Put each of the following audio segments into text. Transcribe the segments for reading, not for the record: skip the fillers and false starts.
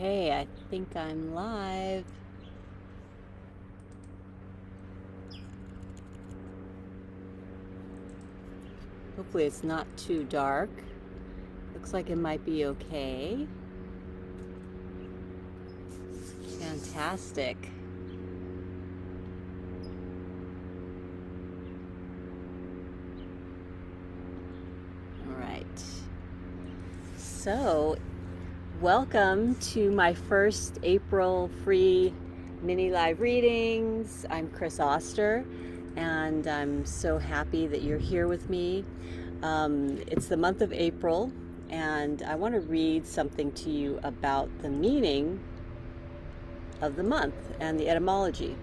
Okay, I think I'm live. Hopefully it's not too dark. Looks like it might be okay. Fantastic. All right. So, welcome to my first April free mini live readings. I'm Chris Oster, and I'm so happy that you're here with me. It's the month of April, and I want to read something to you about the meaning of the month and the etymology.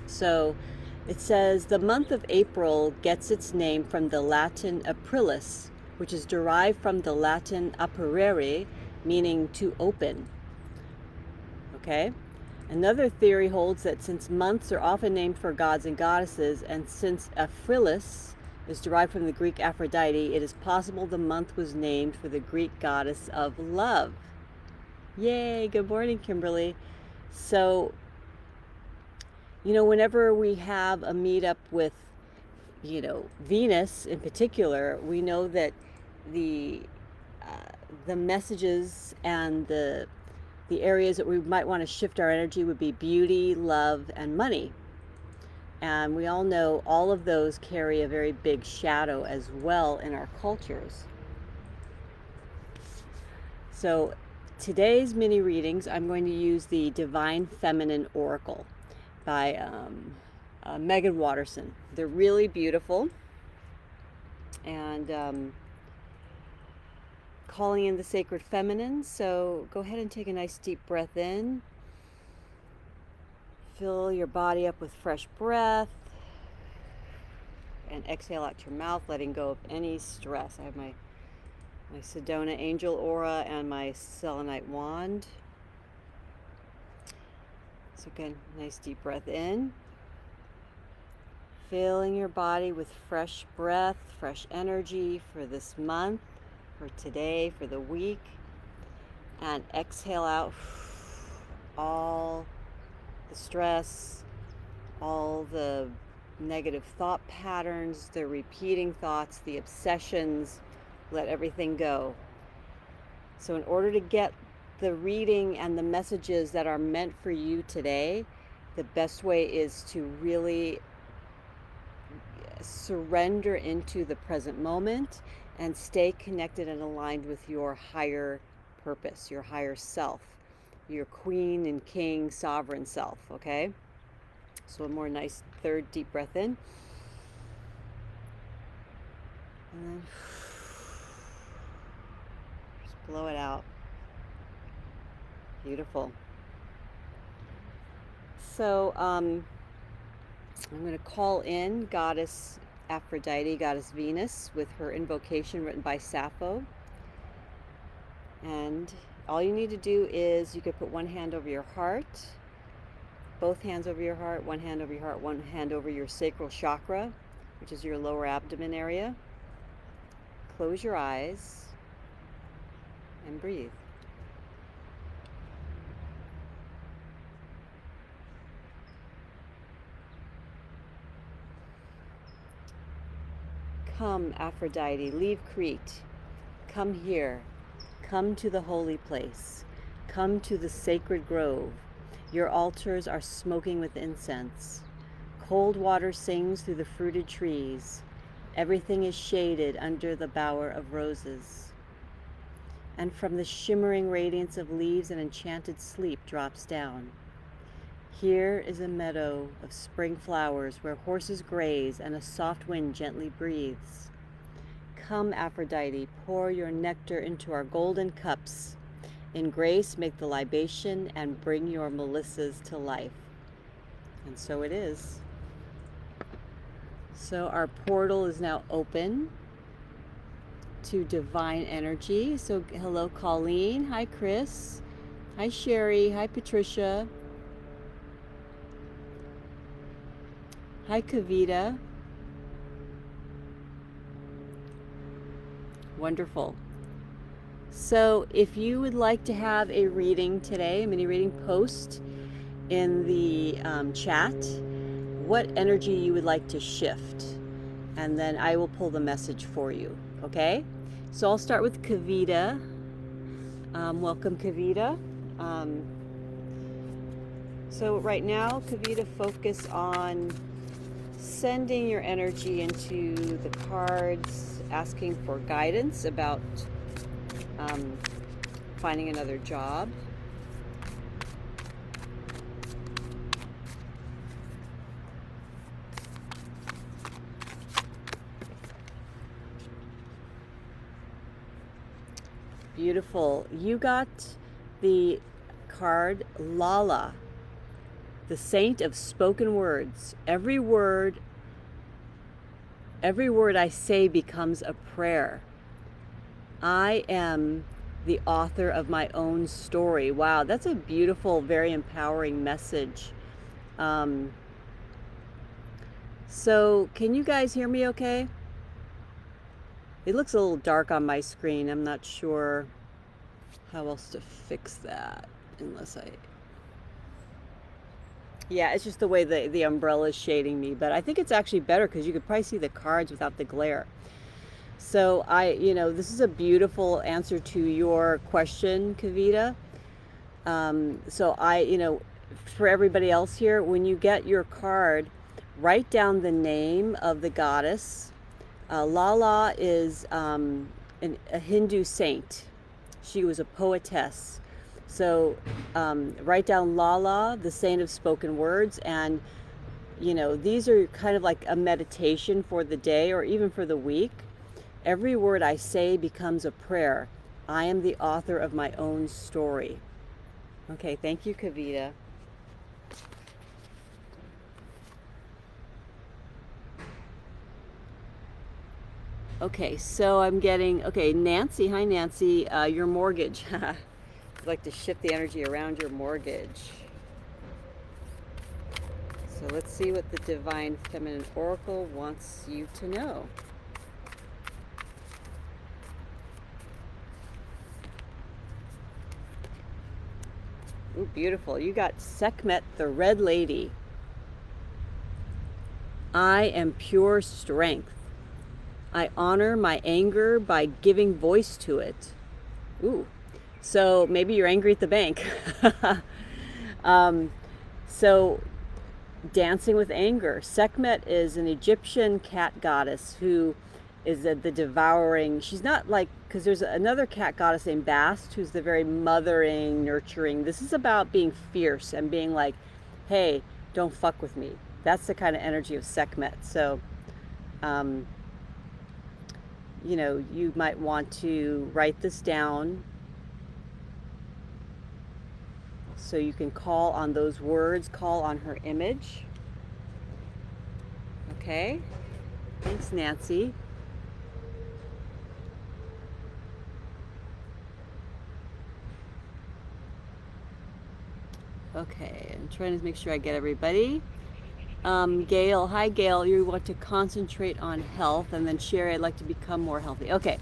So it says the month of April gets its name from the Latin aprilis, which is derived from the Latin aperere, meaning to open. Okay? Another theory holds that since months are often named for gods and goddesses, and since Aprilis is derived from the Greek Aphrodite, it is possible the month was named for the Greek goddess of love. Yay! Good morning, Kimberly. So, whenever we have a meetup with, Venus in particular, we know that the the messages and the areas that we might want to shift our energy would be beauty, love, and money. And we all know all of those carry a very big shadow as well in our cultures. So today's mini readings, I'm going to use the Divine Feminine Oracle by Megan Watterson. They're really beautiful. And calling in the sacred feminine. So go ahead and take a nice deep breath in. Fill your body up with fresh breath. And exhale out your mouth, letting go of any stress. I have my Sedona Angel Aura and my Selenite Wand. So again, nice deep breath in. Filling your body with fresh breath, fresh energy for this month, for today, for the week. And exhale out all the stress, all the negative thought patterns, the repeating thoughts, the obsessions. Let everything go. So in order to get the reading and the messages that are meant for you today, the best way is to really surrender into the present moment and stay connected and aligned with your higher purpose, your higher self, your queen and king sovereign self, okay? So a more nice third deep breath in. And then just blow it out. Beautiful. So I'm going to call in Goddess Aphrodite, Goddess Venus, with her invocation written by Sappho. And all you need to do is you could put one hand over your heart, both hands over your heart, one hand over your heart, one hand over your sacral chakra, which is your lower abdomen area. Close your eyes and breathe. Come, Aphrodite, leave Crete. Come here. Come to the holy place. Come to the sacred grove. Your altars are smoking with incense. Cold water sings through the fruited trees. Everything is shaded under the bower of roses. And from the shimmering radiance of leaves, an enchanted sleep drops down. Here is a meadow of spring flowers where horses graze and a soft wind gently breathes. Come, Aphrodite, pour your nectar into our golden cups. In grace, make the libation and bring your Melissas to life. And so it is. So our portal is now open to divine energy. So hello, Colleen. Hi, Chris. Hi, Sherry. Hi, Patricia. Hi, Kavita. Wonderful. So if you would like to have a reading today, a mini reading, post in the chat what energy you would like to shift, and then I will pull the message for you, okay? So I'll start with Kavita. Welcome, Kavita. So right now, Kavita, focus on sending your energy into the cards, asking for guidance about finding another job. Beautiful. You got the card Lala, the saint of spoken words. Every word I say becomes a prayer. I am the author of my own story. Wow, that's a beautiful, very empowering message. So can you guys hear me okay? It looks a little dark on my screen. I'm not sure how else to fix that unless yeah, it's just the way the umbrella is shading me, but I think it's actually better because you could probably see the cards without the glare. So this is a beautiful answer to your question, Kavita. So for everybody else here, when you get your card, write down the name of the goddess. Lala is a Hindu saint. She was a poetess. So write down Lala, the saint of spoken words, and these are kind of like a meditation for the day or even for the week. Every word I say becomes a prayer. I am the author of my own story. Okay, thank you, Kavita. Okay, so I'm getting, Nancy, hi Nancy, your mortgage. I'd like to shift the energy around your mortgage. So let's see what the Divine Feminine Oracle wants you to know. Ooh, beautiful. You got Sekhmet, the Red Lady. I am pure strength. I honor my anger by giving voice to it. Ooh, so maybe you're angry at the bank. So dancing with anger. Sekhmet is an Egyptian cat goddess who is the devouring. She's not like, because there's another cat goddess named Bast who's the very mothering, nurturing. This is about being fierce and being like, hey, don't fuck with me. That's the kind of energy of Sekhmet. So, you might want to write this down so you can call on those words, call on her image. Okay, thanks, Nancy. Okay, I'm trying to make sure I get everybody. Gail, hi Gail, you want to concentrate on health, and then Sherry, I'd like to become more healthy. Okay,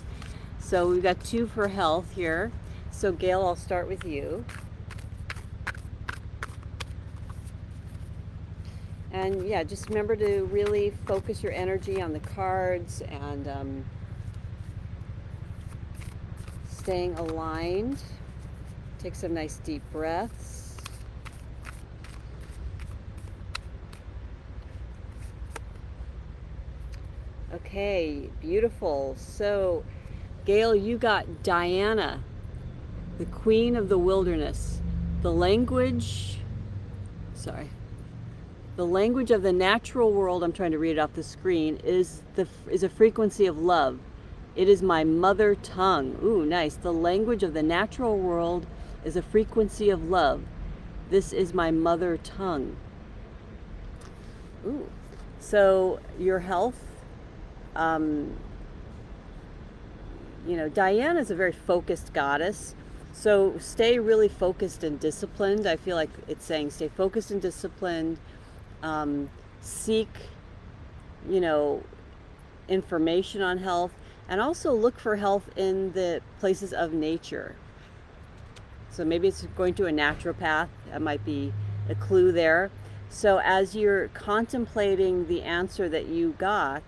so we've got 2 for health here. So Gail, I'll start with you. And yeah, just remember to really focus your energy on the cards and staying aligned. Take some nice deep breaths. Okay, beautiful. So, Gail, you got Diana, the Queen of the Wilderness. The language of the natural world, I'm trying to read it off the screen, is a frequency of love. It is my mother tongue. Ooh, nice. The language of the natural world is a frequency of love. This is my mother tongue. Ooh. So your health, Diana is a very focused goddess. So stay really focused and disciplined. I feel like it's saying stay focused and disciplined. Seek, information on health. And also look for health in the places of nature. So maybe it's going to a naturopath. That might be a clue there. So as you're contemplating the answer that you got,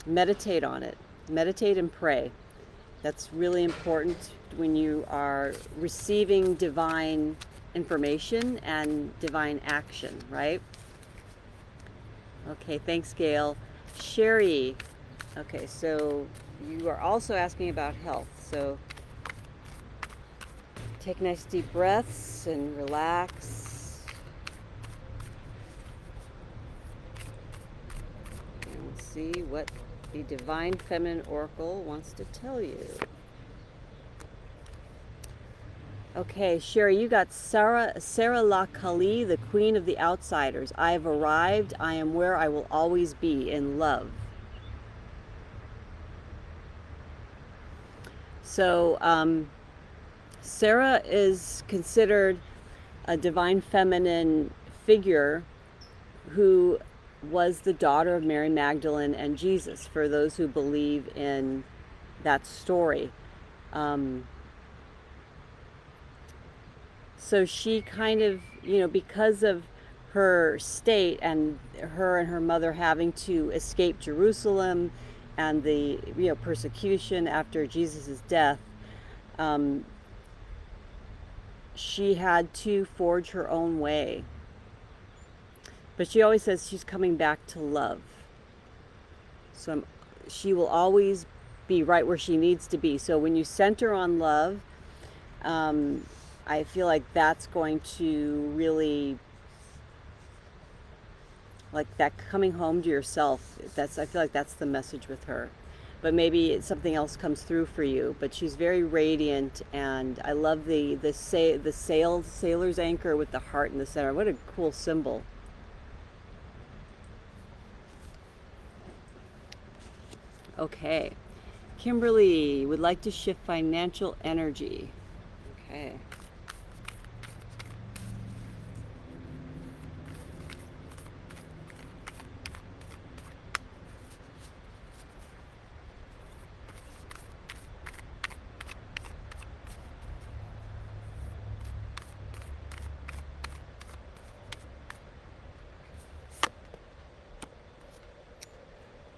meditate on it. Meditate and pray. That's really important when you are receiving divine information and divine action, right? Okay, thanks, Gail. Sherry. Okay, so you are also asking about health. So take nice deep breaths and relax. And we'll see what the Divine Feminine Oracle wants to tell you. Okay, Sherry, you got Sarah La Kali, the Queen of the Outsiders. I have arrived. I am where I will always be, in love. So Sarah is considered a divine feminine figure who was the daughter of Mary Magdalene and Jesus, for those who believe in that story. So she kind of, because of her state and her mother having to escape Jerusalem and the persecution after Jesus' death, she had to forge her own way. But she always says she's coming back to love. So she will always be right where she needs to be. So when you center on love, I feel like that's going to really, like that coming home to yourself. I feel like that's the message with her. But maybe something else comes through for you. But she's very radiant, and I love the sailor's anchor with the heart in the center. What a cool symbol. Okay. Kimberly would like to shift financial energy. Okay.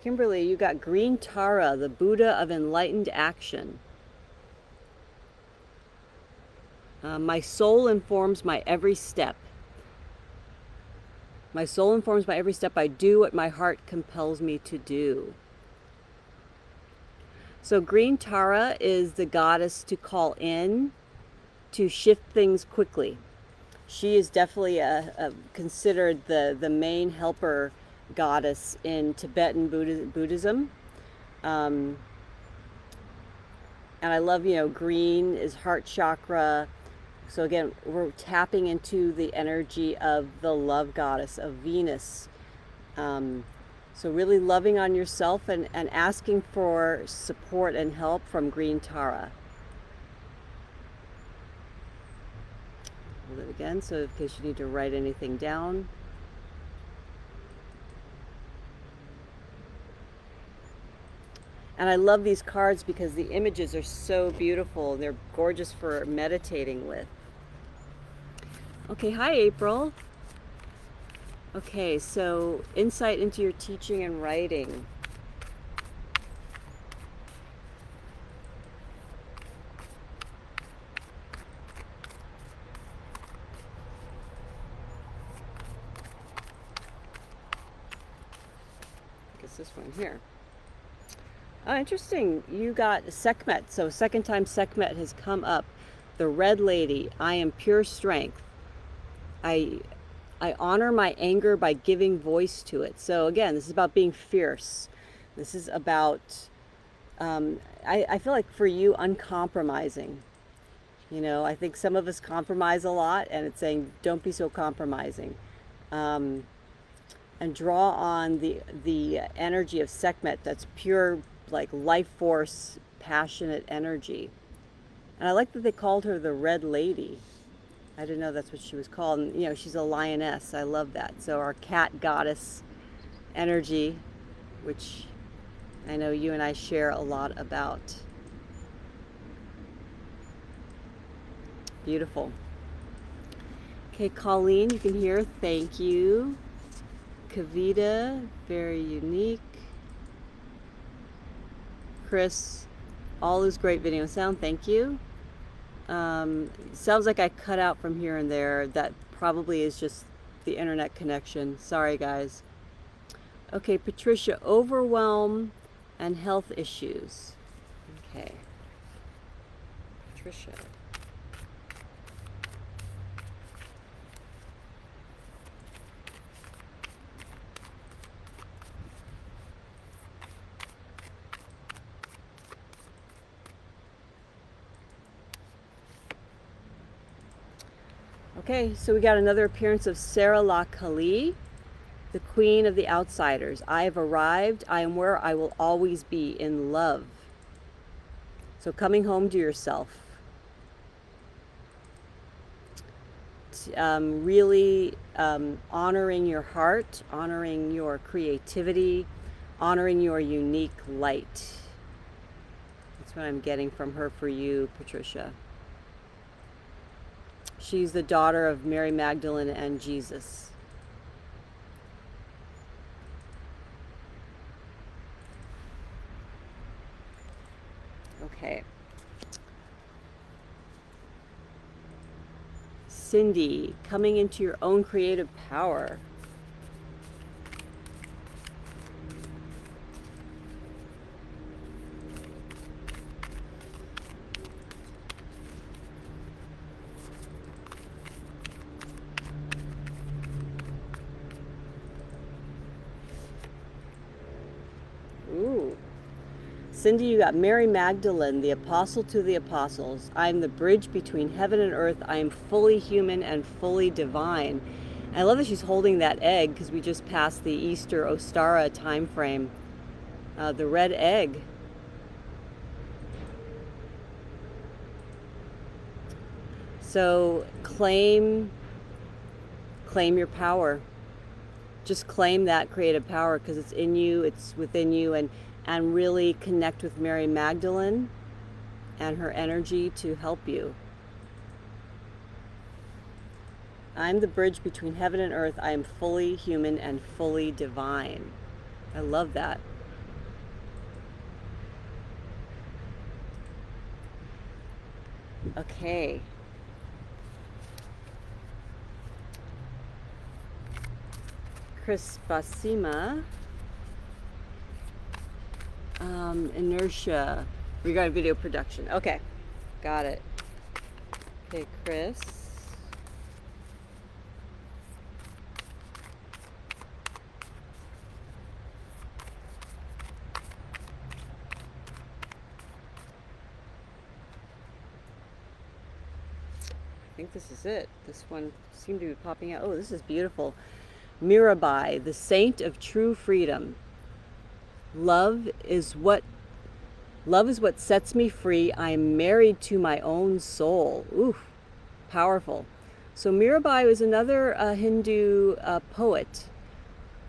Kimberly, you got green Tara, the Buddha of enlightened action. My soul informs my every step. My soul informs my every step. I do what my heart compels me to do. So green Tara is the goddess to call in, to shift things quickly. She is definitely considered the main helper goddess in Tibetan Buddhism. And I love, green is heart chakra. So again, we're tapping into the energy of the love goddess, of Venus. So really loving on yourself and asking for support and help from green Tara. Hold it again, so in case you need to write anything down. And I love these cards because the images are so beautiful. They're gorgeous for meditating with. Okay, hi April. Okay, so insight into your teaching and writing. I guess this one here. Oh, interesting. You got Sekhmet. So second time Sekhmet has come up. The Red Lady. I am pure strength. I honor my anger by giving voice to it. So again, this is about being fierce. This is about, I feel like for you, uncompromising. I think some of us compromise a lot, and it's saying, don't be so compromising. And draw on the energy of Sekhmet, that's pure, like life force, passionate energy. And I like that they called her the Red Lady. I didn't know that's what she was called. And, she's a lioness. I love that. So our cat goddess energy, which I know you and I share a lot about. Beautiful. Okay, Colleen, you can hear. Thank you. Kavita, very unique. Chris, all is great video and sound. Thank you. Sounds like I cut out from here and there. That probably is just the internet connection. Sorry, guys. Okay, Patricia, overwhelm and health issues. Okay. Patricia. Okay, so we got another appearance of Sarah La Kali, the queen of the outsiders. I have arrived. I am where I will always be, in love. So coming home to yourself. Really honoring your heart, honoring your creativity, honoring your unique light. That's what I'm getting from her for you, Patricia. She's the daughter of Mary Magdalene and Jesus. Okay. Cindy, coming into your own creative power. Ooh. Cindy, you got Mary Magdalene, the apostle to the apostles. I am the bridge between heaven and earth. I am fully human and fully divine. And I love that she's holding that egg because we just passed the Easter Ostara time frame. The red egg. So claim your power. Just claim that creative power because it's in you, it's within you, and really connect with Mary Magdalene and her energy to help you. I'm the bridge between heaven and earth. I am fully human and fully divine. I love that. Okay. Chris Basima. Inertia regarding video production. Okay, got it. Okay, Chris. I think this is it. This one seemed to be popping out. Oh, this is beautiful. Mirabai, the saint of true freedom. Love is what sets me free. I am married to my own soul. Ooh, powerful. So Mirabai was another Hindu poet,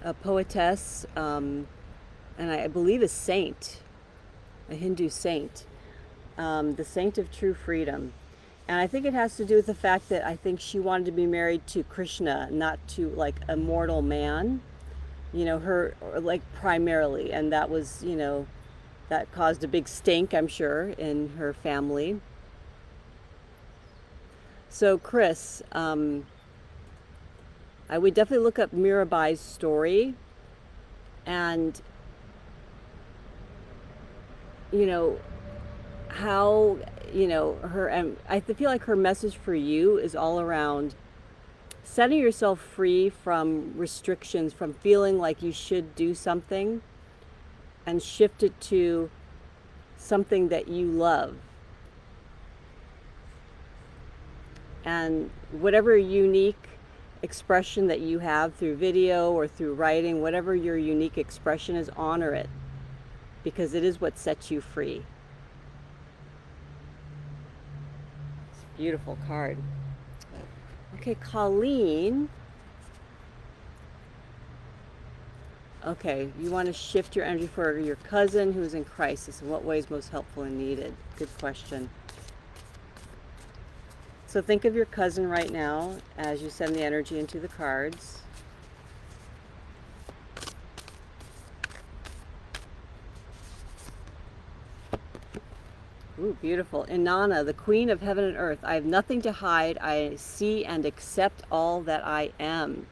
a poetess, and I believe a saint, a Hindu saint, the saint of true freedom. And I think it has to do with the fact that I think she wanted to be married to Krishna, not to like a mortal man, you know, her, like primarily. And that was, you know, that caused a big stink, I'm sure, in her family. So Chris, I would definitely look up Mirabai's story and, you know, how, you know, her, I feel like her message for you is all around setting yourself free from restrictions, from feeling like you should do something, and shift it to something that you love. And whatever unique expression that you have through video or through writing, whatever your unique expression is, honor it, because it is what sets you free. It's a beautiful card. Okay, Colleen. Okay, you want to shift your energy for your cousin who's in crisis. In what way is most helpful and needed? Good question. So think of your cousin right now as you send the energy into the cards. Ooh, beautiful. Inanna, the queen of heaven and earth. I have nothing to hide. I see and accept all that I am.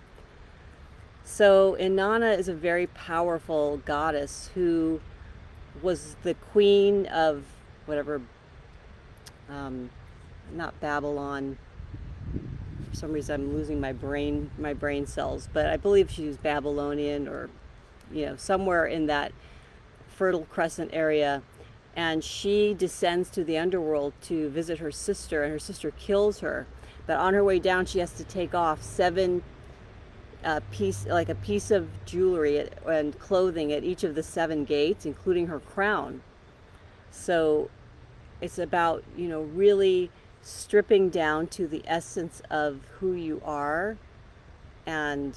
So Inanna is a very powerful goddess who was the queen of whatever, not Babylon. For some reason I'm losing my brain cells, but I believe she was Babylonian, or somewhere in that Fertile Crescent area. And she descends to the underworld to visit her sister, and her sister kills her. But on her way down, she has to take off 7 a piece of jewelry and clothing at each of the 7 gates, including her crown. So it's about really stripping down to the essence of who you are. And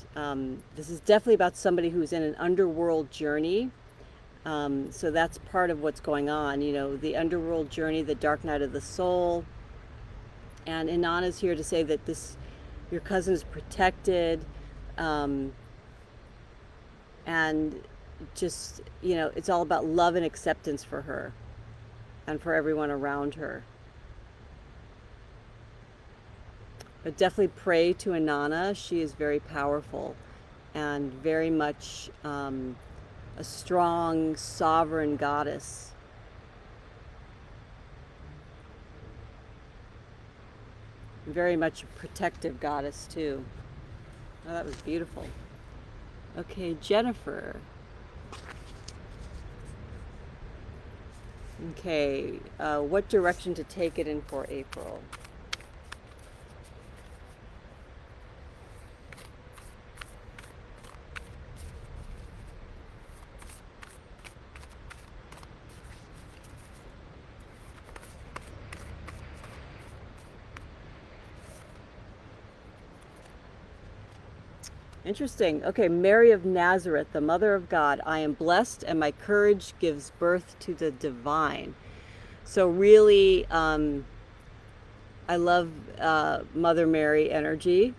this is definitely about somebody who's in an underworld journey. So that's part of what's going on, the underworld journey, the dark night of the soul. And Inanna's here to say that your cousin is protected, and just, it's all about love and acceptance for her and for everyone around her. But definitely pray to Inanna. She is very powerful and very much a strong, sovereign goddess. Very much a protective goddess, too. Oh, that was beautiful. Okay, Jennifer. Okay, what direction to take it in for April? Interesting. Okay, Mary of Nazareth, the Mother of God. I am blessed and my courage gives birth to the divine. So really, I love Mother Mary energy.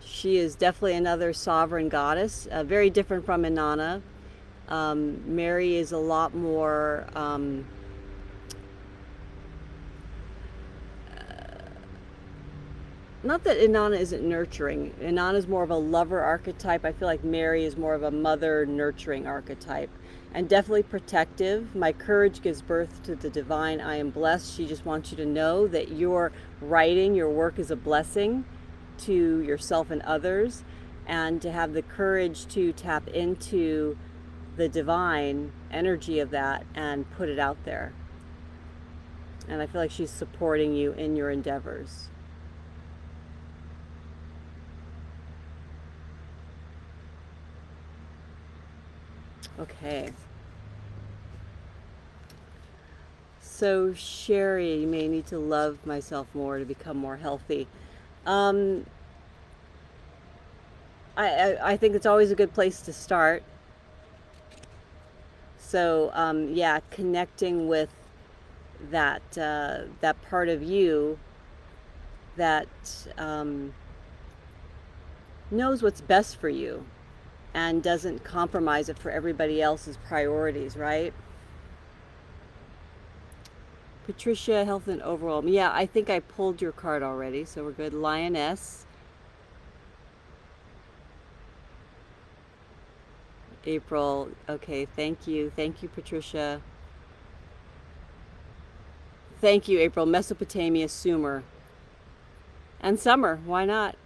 She is definitely another sovereign goddess, very different from Inanna. Mary is a lot more... not that Inanna isn't nurturing. Inanna is more of a lover archetype. I feel like Mary is more of a mother nurturing archetype. And definitely protective. My courage gives birth to the divine. I am blessed. She just wants you to know that your writing, your work is a blessing to yourself and others. And to have the courage to tap into the divine energy of that and put it out there. And I feel like she's supporting you in your endeavors. Okay. So Sherry, you may need to love myself more to become more healthy. I think it's always a good place to start. So yeah, connecting with that that part of you that knows what's best for you and doesn't compromise it for everybody else's priorities, right? Patricia, health and overall. Yeah, I think I pulled your card already, so we're good. Lioness. April. Okay, thank you. Thank you, Patricia. Thank you, April. Mesopotamia, Sumer. And Summer, why not?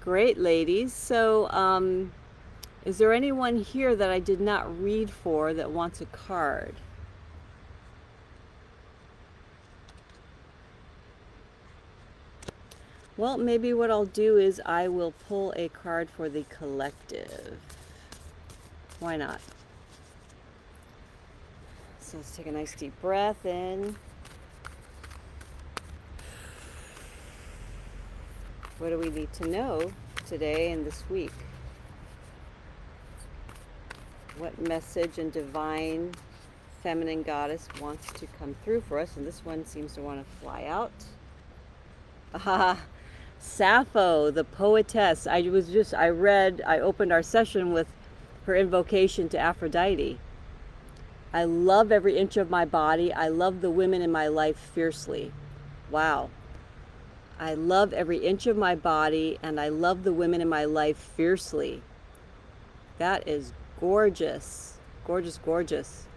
Great, ladies. So, is there anyone here that I did not read for that wants a card? Well, maybe what I'll do is I will pull a card for the collective. Why not? So let's take a nice deep breath in. What do we need to know today and this week? What message and divine feminine goddess wants to come through for us? And this one seems to want to fly out. Ah, Sappho, the poetess. I opened our session with her invocation to Aphrodite. I love every inch of my body. I love the women in my life fiercely. Wow. I love every inch of my body, and I love the women in my life fiercely. That is gorgeous. Gorgeous, gorgeous.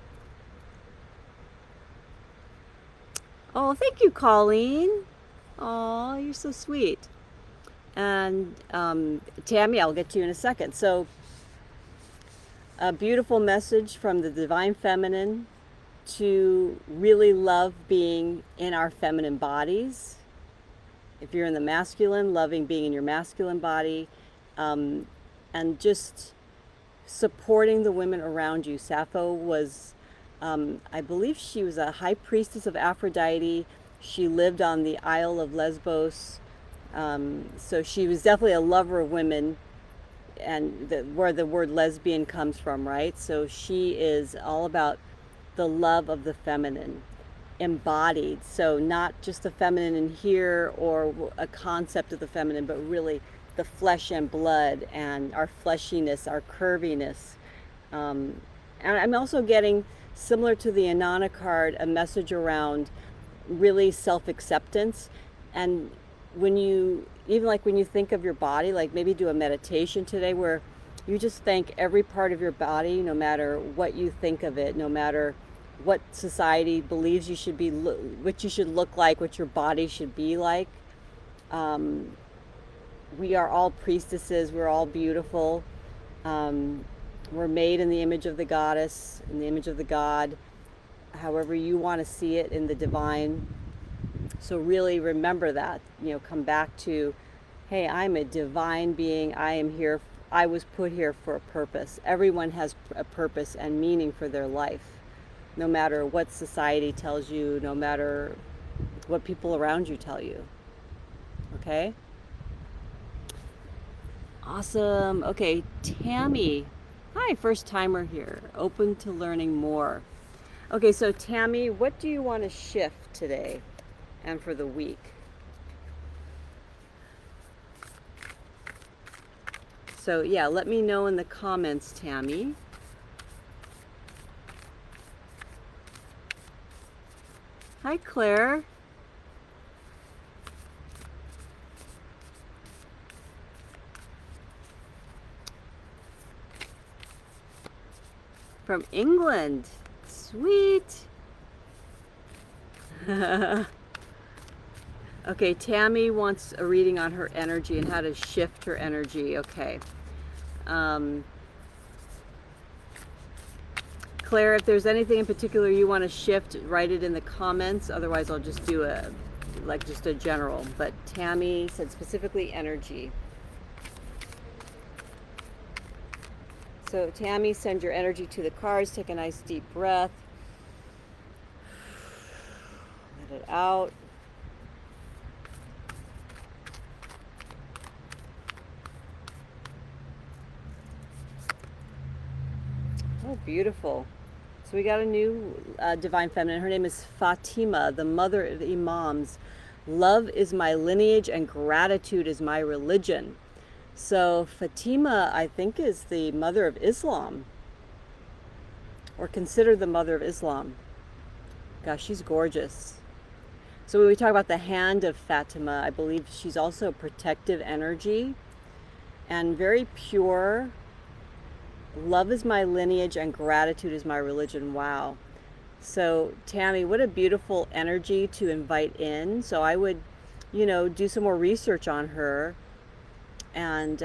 Oh, thank you, Colleen. Oh, you're so sweet. And Tammy, I'll get to you in a second. So, a beautiful message from the Divine Feminine to really love being in our feminine bodies. If you're in the masculine, loving being in your masculine body, and just supporting the women around you. Sappho was, I believe she was a high priestess of Aphrodite. She lived on the Isle of Lesbos. So she was definitely a lover of women, and where the word lesbian comes from, right? So she is all about the love of the feminine embodied. So not just the feminine in here or a concept of the feminine, but really the flesh and blood and our fleshiness, our curviness. And I'm also getting, similar to the Inanna card, a message around really self-acceptance. And when you, even like when you think of your body, like maybe do a meditation today where you just thank every part of your body, no matter what you think of it, no matter what society believes you should be, what you should look like, what your body should be like. We are all priestesses. We're all beautiful. We're made in the image of the goddess, in the image of the god, however you want to see it in the divine. So really remember that, come back to, hey, I'm a divine being. I am here. I was put here for a purpose. Everyone has a purpose and meaning for their life, no matter what society tells you, no matter what people around you tell you. Okay? Awesome. Okay, Tammy. Hi, first timer here. Open to learning more. Okay, so Tammy, what do you want to shift today and for the week? So yeah, let me know in the comments, Tammy. Hi, Claire. From England. Sweet. Okay, Tammy wants a reading on her energy and how to shift her energy. Okay. Claire, if there's anything in particular you want to shift, write it in the comments. Otherwise, I'll just do just a general. But Tammy said specifically energy. So Tammy, send your energy to the cards. Take a nice deep breath. Let it out. Oh, beautiful. So we got a new Divine Feminine. Her name is Fatima, the mother of the Imams. Love is my lineage and gratitude is my religion. So Fatima, I think, is the mother of Islam, or considered the mother of Islam. Gosh, she's gorgeous. So when we talk about the hand of Fatima, I believe she's also protective energy and very pure. Love is my lineage and gratitude is my religion. Wow. So Tammy, what a beautiful energy to invite in. So I would, do some more research on her and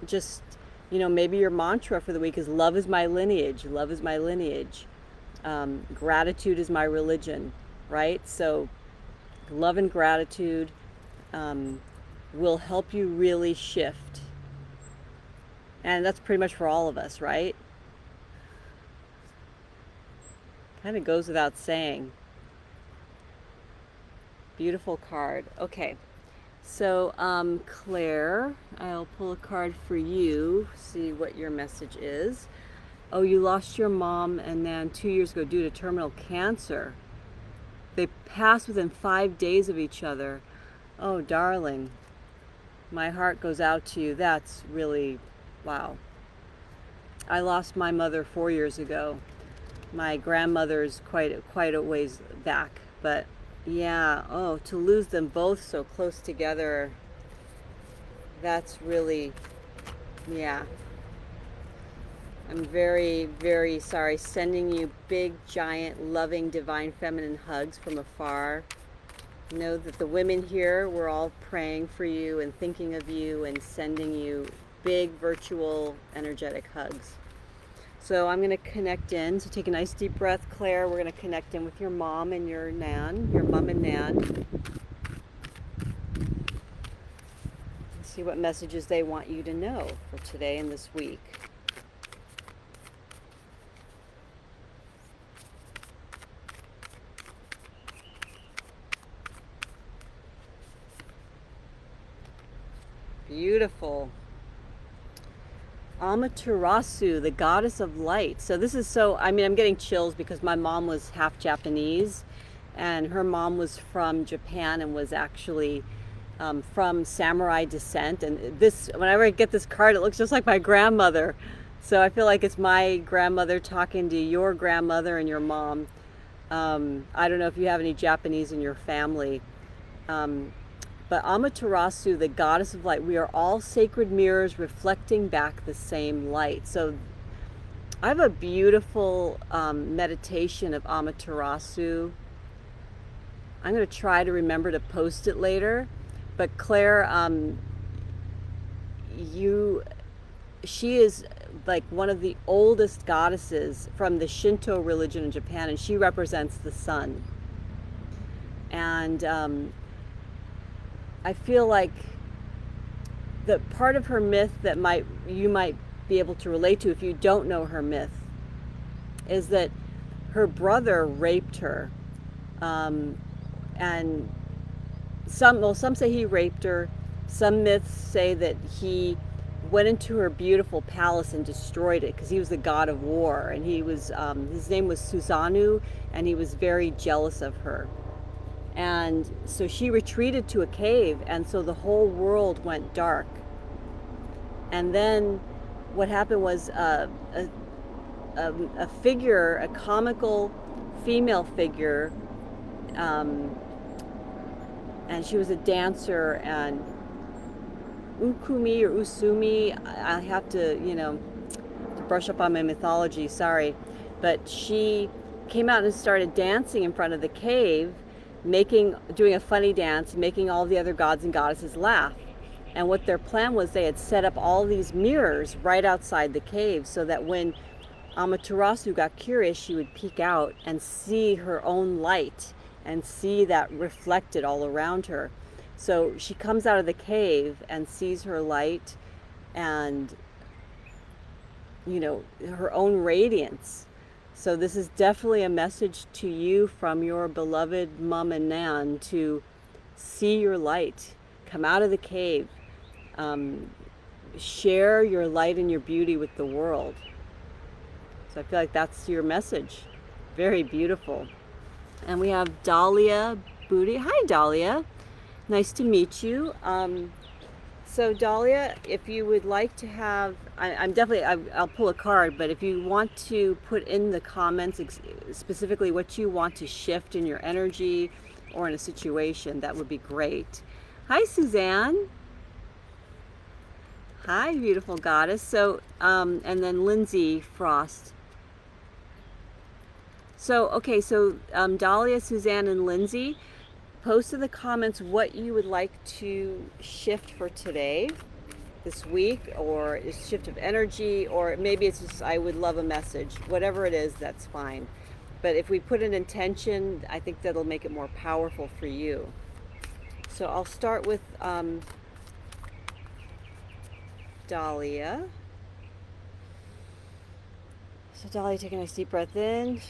just, maybe your mantra for the week is love is my lineage. Love is my lineage. Gratitude is my religion, right? So love and gratitude will help you really shift. And that's pretty much for all of us, right? Kind of goes without saying. Beautiful card. Okay. So, Claire, I'll pull a card for you, see what your message is. Oh, you lost your mom and then 2 years ago due to terminal cancer. They passed within 5 days of each other. Oh, darling, my heart goes out to you. That's really, wow. I lost my mother 4 years ago. My grandmother's quite a ways back, but yeah, oh, to lose them both so close together, that's really, yeah. I'm very, very sorry. Sending you big, giant, loving, divine feminine hugs from afar. Know that the women here, we're all praying for you and thinking of you and sending you big, virtual, energetic hugs. So I'm going to connect in. So take a nice deep breath, Claire. We're going to connect in with your mom and your nan, your mom and nan. See what messages they want you to know for today and this week. Beautiful. Amaterasu, the goddess of light. So this is so, I mean, I'm getting chills because my mom was half Japanese and her mom was from Japan and was actually from samurai descent. And this, whenever I get this card, it looks just like my grandmother. So I feel like it's my grandmother talking to your grandmother and your mom. I don't know if you have any Japanese in your family. But Amaterasu, the goddess of light, we are all sacred mirrors reflecting back the same light. So I have a beautiful meditation of Amaterasu. I'm going to try to remember to post it later. But Claire, she is like one of the oldest goddesses from the Shinto religion in Japan, and she represents the sun. And I feel like the part of her myth that you might be able to relate to if you don't know her myth is that her brother raped her, and some say he raped her. Some myths say that he went into her beautiful palace and destroyed it because he was the god of war, and he was his name was Susanoo, and he was very jealous of her. And so she retreated to a cave, and so the whole world went dark. And then what happened was a figure, a comical female figure, and she was a dancer, and Ukumi or Usumi, I have to, to brush up on my mythology, sorry. But she came out and started dancing in front of the cave, doing a funny dance, making all the other gods and goddesses laugh. And what their plan was, they had set up all these mirrors right outside the cave so that when Amaterasu got curious, she would peek out and see her own light and see that reflected all around her. So she comes out of the cave and sees her light and, her own radiance. So this is definitely a message to you from your beloved mom and nan to see your light, come out of the cave, share your light and your beauty with the world. So I feel like that's your message. Very beautiful. And we have Dahlia Booty. Hi, Dahlia. Nice to meet you. So Dahlia, if you would like to have, I'll pull a card, but if you want to put in the comments specifically what you want to shift in your energy or in a situation, that would be great. Hi, Suzanne. Hi, beautiful goddess. So, and then Lindsay Frost. So, okay, so Dahlia, Suzanne, and Lindsay, post in the comments what you would like to shift for today, this week, or a shift of energy, or maybe it's just, I would love a message. Whatever it is, that's fine. But if we put an intention, I think that'll make it more powerful for you. So I'll start with Dahlia. So Dahlia, take a nice deep breath in.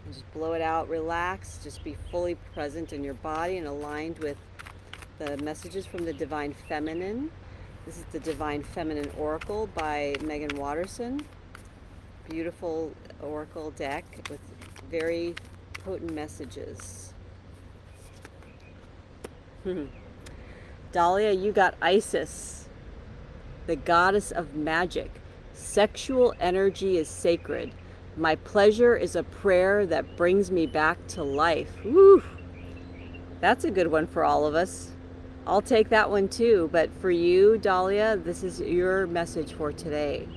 And just blow it out, relax, just be fully present in your body and aligned with the messages from the Divine Feminine. This is the Divine Feminine Oracle by Megan Watterson. Beautiful oracle deck with very potent messages. Dahlia, you got Isis, the goddess of magic. Sexual energy is sacred. My pleasure is a prayer that brings me back to life. Woo! That's a good one for all of us. I'll take that one too. But for you, Dahlia, this is your message for today.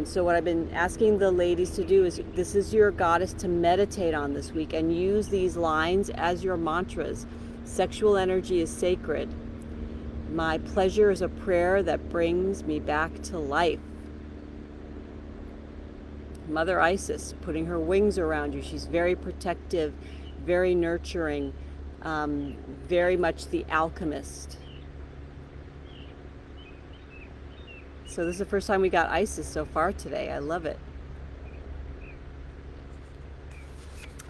So what I've been asking the ladies to do is, this is your goddess to meditate on this week and use these lines as your mantras. Sexual energy is sacred. My pleasure is a prayer that brings me back to life. Mother Isis, putting her wings around you. She's very protective, very nurturing, very much the alchemist. So this is the first time we got Isis so far today. I love it.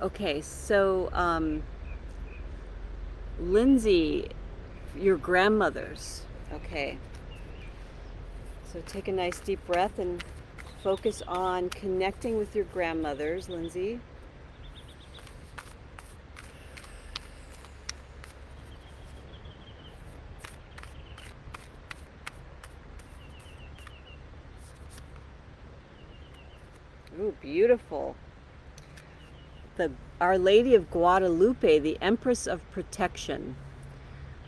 Okay, so Lindsay, your grandmothers. Okay. So take a nice deep breath and focus on connecting with your grandmothers, Lindsay. Ooh, beautiful. Our Lady of Guadalupe, the Empress of Protection.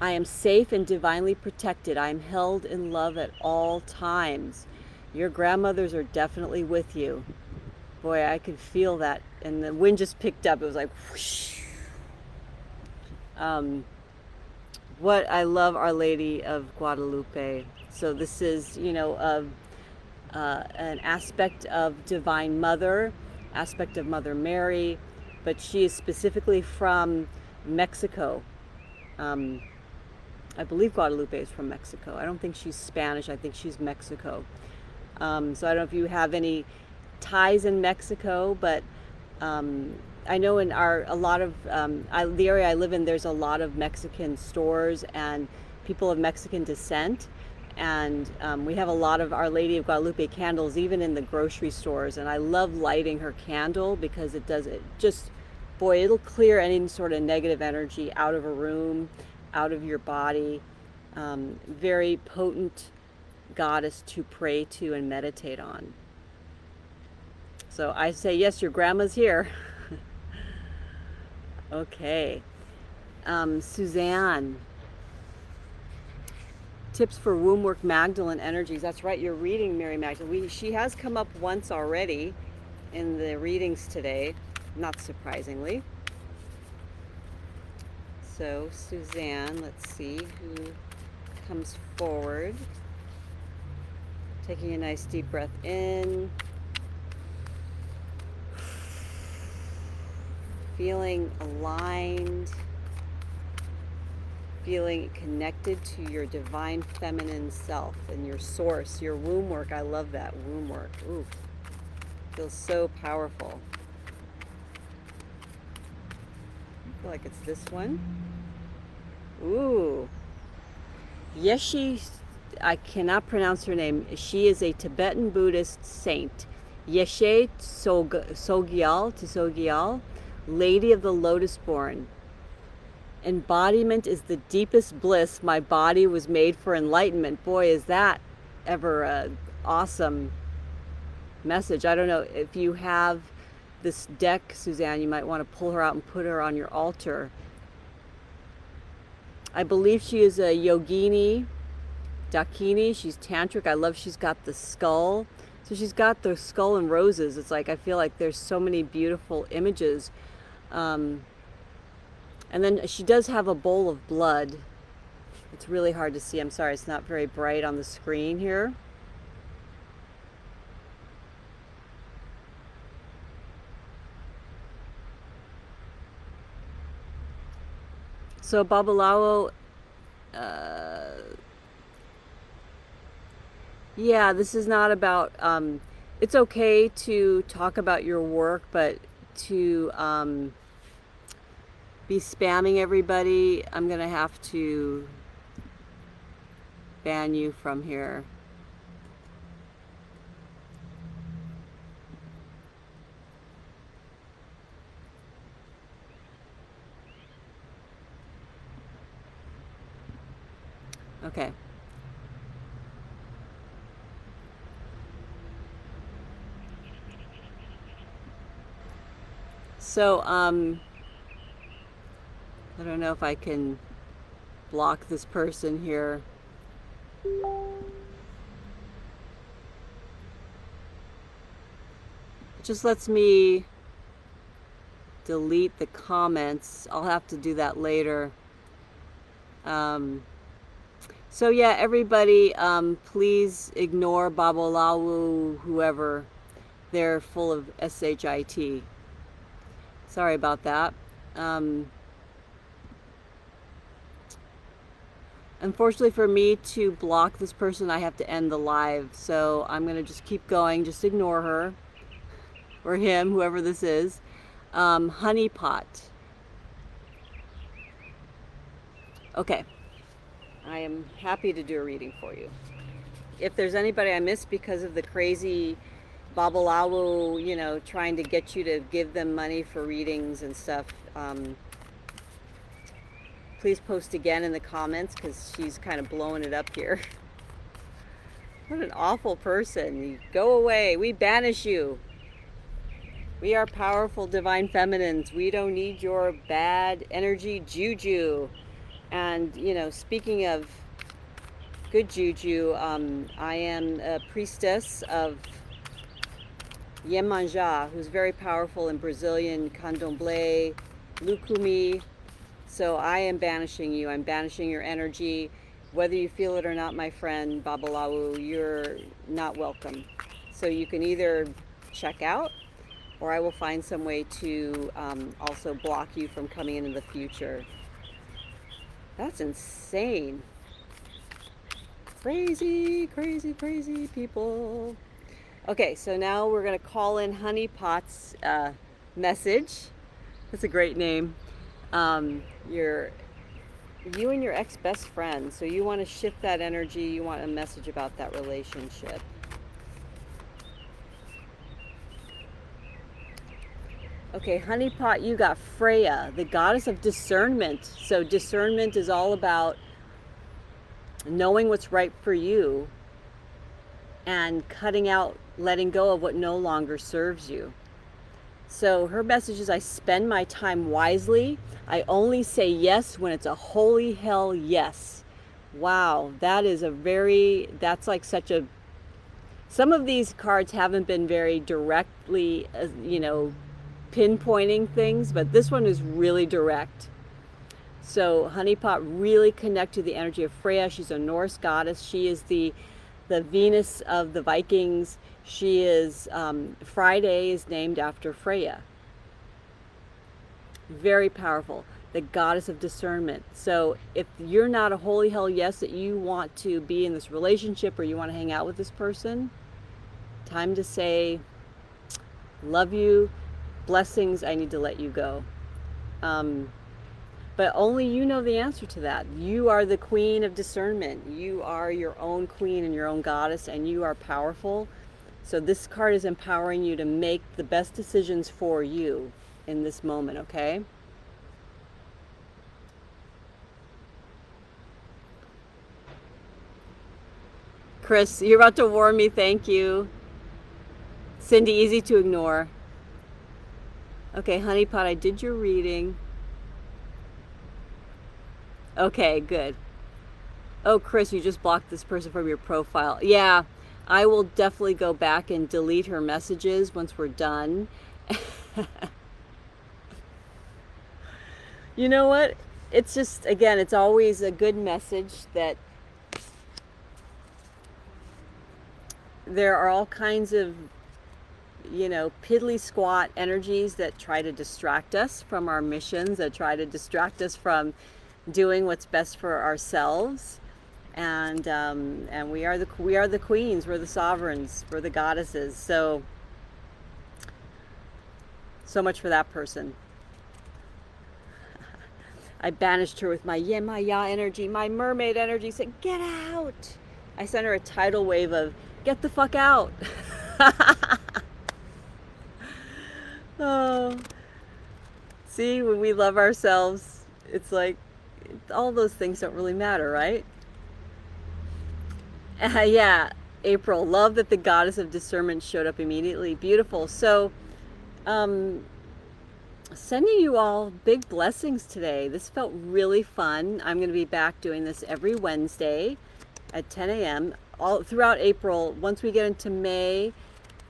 I am safe and divinely protected. I am held in love at all times. Your grandmothers are definitely with you. Boy, I could feel that. And the wind just picked up. It was like whoosh. What I love Our Lady of Guadalupe. So this is, you know, an aspect of Divine Mother, aspect of Mother Mary, but she is specifically from Mexico. I believe Guadalupe is from Mexico. I don't think she's Spanish. I think she's Mexico. So I don't know if you have any ties in Mexico, but I know in the area I live in, there's a lot of Mexican stores and people of Mexican descent. And we have a lot of Our Lady of Guadalupe candles, even in the grocery stores. And I love lighting her candle because it'll clear any sort of negative energy out of a room, out of your body. Very potent goddess to pray to and meditate on. So I say, yes, your grandma's here. Okay. Suzanne. Tips for womb work, Magdalene energies. That's right, you're reading Mary Magdalene. She has come up once already in the readings today, not surprisingly. So Suzanne, let's see who comes forward. Taking a nice deep breath in. Feeling aligned. Feeling connected to your divine feminine self and your source, your womb work. I love that, womb work. Ooh, feels so powerful. I feel like it's this one. Ooh. Yeshe, I cannot pronounce her name. She is a Tibetan Buddhist saint. Yeshe Tsogyal, Lady of the Lotus Born. Embodiment is the deepest bliss. My body was made for enlightenment. Boy, is that ever an awesome message. I don't know if you have this deck, Suzanne, you might want to pull her out and put her on your altar. I believe she is a yogini, dakini. She's tantric. I love she's got the skull. So she's got the skull and roses. It's like, I feel like there's so many beautiful images. And then she does have a bowl of blood. It's really hard to see. I'm sorry, it's not very bright on the screen here. So Babalawo, yeah, this is not about, it's okay to talk about your work, but to be spamming everybody, I'm going to have to ban you from here. Okay. So, I don't know if I can block this person here. It just lets me delete the comments. I'll have to do that later. So yeah, everybody, please ignore Babalawu, whoever. They're full of SHIT. Sorry about that. Unfortunately for me to block this person, I have to end the live. So I'm going to just keep going. Just ignore her. Or him, whoever this is. Honeypot. Okay. I am happy to do a reading for you. If there's anybody I missed because of the crazy Babalawu, you know, trying to get you to give them money for readings and stuff, please post again in the comments, because she's kind of blowing it up here. What an awful person. You go away. We banish you. We are powerful divine feminines. We don't need your bad energy juju. And, you know, speaking of good juju, I am a priestess of Iemanjá, who's very powerful in Brazilian candomblé, lucumi. So I am banishing you. I'm banishing your energy. Whether you feel it or not, my friend Babalawu, you're not welcome. So you can either check out, or I will find some way to also block you from coming in the future. That's insane. Crazy, crazy, crazy people. Okay, so now we're going to call in Honeypot's message. That's a great name. You and your ex-best friend. So you want to shift that energy. You want a message about that relationship. Okay, Honeypot, you got Freya, the goddess of discernment. So discernment is all about knowing what's right for you and cutting out, letting go of what no longer serves you. So her message is, I spend my time wisely. I only say yes when it's a holy hell yes. Wow, that is that's like such a, some of these cards haven't been very directly, you know, pinpointing things, but this one is really direct. So Honeypot really connect to the energy of Freya. She's a Norse goddess. She is the Venus of the Vikings. She is, Friday is named after Freya. Very powerful. The goddess of discernment. So if you're not a holy hell yes that you want to be in this relationship, or you want to hang out with this person, time to say, love you, blessings, I need to let you go. But only you know the answer to that. You are the queen of discernment. You are your own queen and your own goddess, and you are powerful. So this card is empowering you to make the best decisions for you in this moment, okay? Chris, you're about to warn me. Thank you. Cindy, easy to ignore. Okay, Honeypot, I did your reading. Okay, good. Oh, Chris, you just blocked this person from your profile. Yeah, I will definitely go back and delete her messages once we're done. You know what? It's just, again, it's always a good message that there are all kinds of, you know, piddly squat energies that try to distract us from our missions, that try to distract us from doing what's best for ourselves. And we are the queens, we're the sovereigns, we're the goddesses. So So much for that person. I banished her with my ya energy, my mermaid energy, said, get out. I sent her a tidal wave of, get the fuck out. Oh, see, when we love ourselves, it's like all those things don't really matter, right? Yeah, April, love that the goddess of discernment showed up immediately. Beautiful. So, um, sending you all big blessings today. This felt really fun. I'm going to be back doing this every Wednesday at 10 a.m. all throughout April. Once we get into May,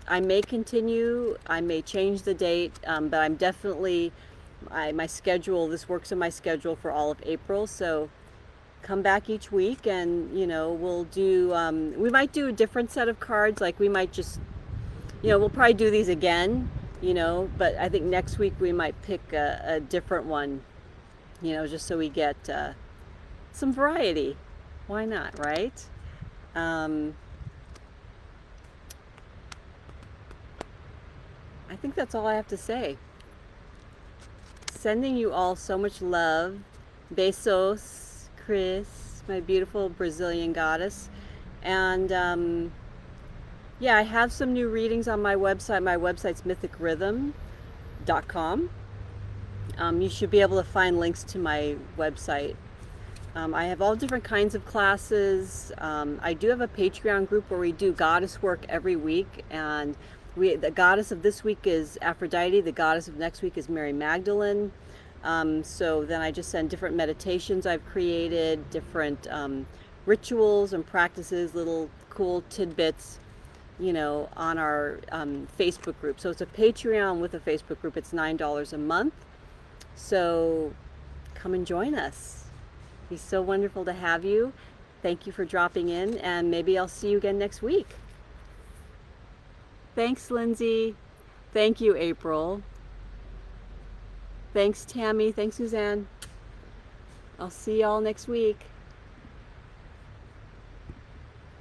I may continue. I may change the date, but I'm definitely my schedule. This works in my schedule for all of April. So come back each week, and we'll do. We might do a different set of cards. Like we might just, we'll probably do these again. But I think next week we might pick a different one. Just so we get some variety. Why not, right? I think that's all I have to say. Sending you all so much love. Besos, Chris, my beautiful Brazilian goddess. And yeah, I have some new readings on my website. My website's mythicrhythm.com. You should be able to find links to my website. I have all different kinds of classes. I do have a Patreon group where we do goddess work every week, and the goddess of this week is Aphrodite. The goddess of next week is Mary Magdalene. So then I just send different meditations I've created, different rituals and practices, little cool tidbits, on our Facebook group. So it's a Patreon with a Facebook group. It's $9 a month. So come and join us. It's so wonderful to have you. Thank you for dropping in, and maybe I'll see you again next week. Thanks, Lindsay. Thank you, April. Thanks, Tammy. Thanks, Suzanne. I'll see y'all next week.